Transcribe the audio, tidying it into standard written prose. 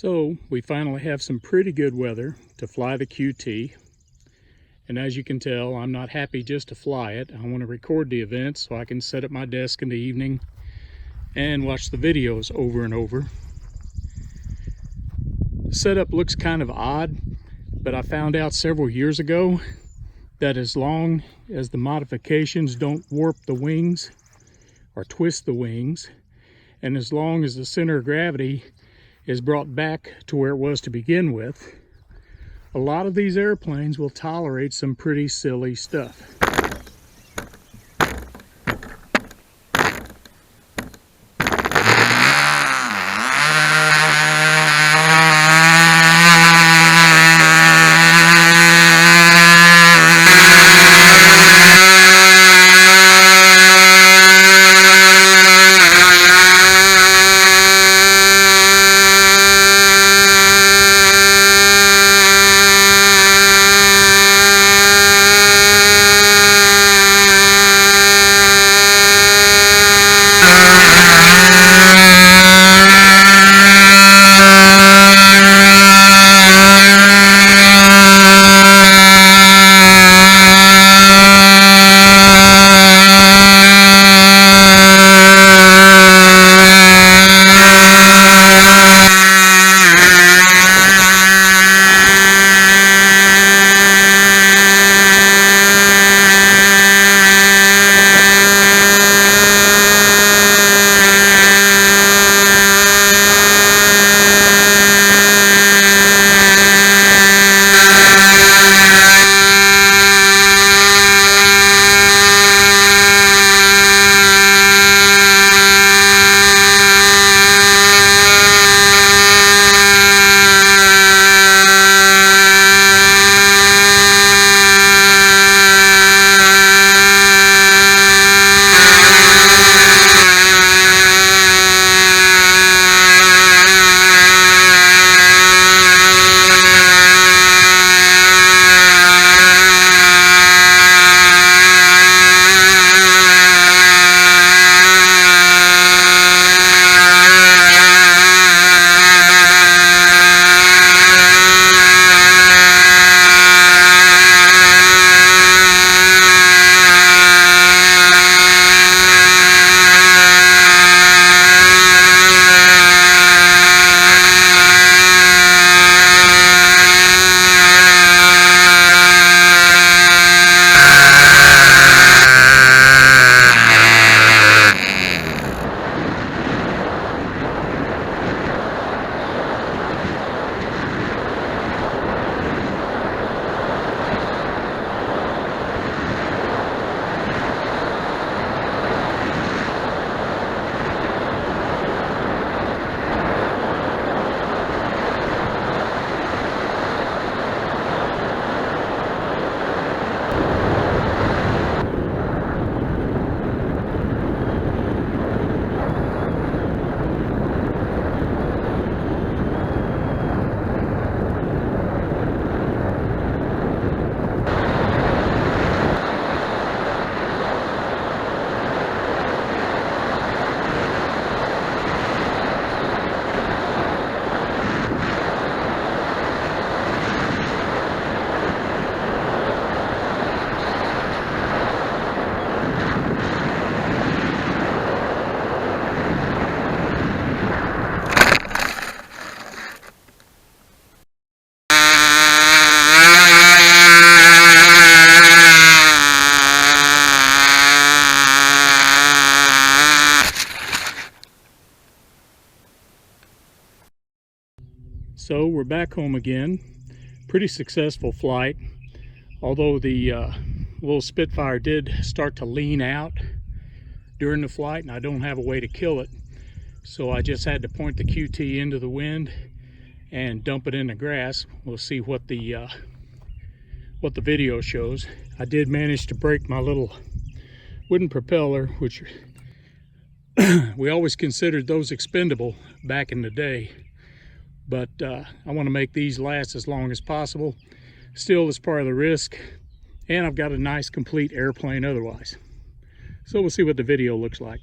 So we finally have some pretty good weather to fly the QT. And as you can tell, I'm not happy just to fly it. I want to record the event so I can sit at my desk in the evening and watch the videos over and over. The setup looks kind of odd, but I found out several years ago that as long as the modifications don't warp the wings or twist the wings, and as long as the center of gravity is brought back to where it was to begin with, a lot of these airplanes will tolerate some pretty silly stuff. So we're back home again. Pretty successful flight, although the little Spitfire did start to lean out during the flight, and I don't have a way to kill it, so I just had to point the QT into the wind and dump it in the grass. We'll see what the video shows. I did manage to break my little wooden propeller, which we always considered those expendable back in the day. But I want to make these last as long as possible. Still, it's part of the risk, and I've got a nice complete airplane otherwise. So we'll see what the video looks like.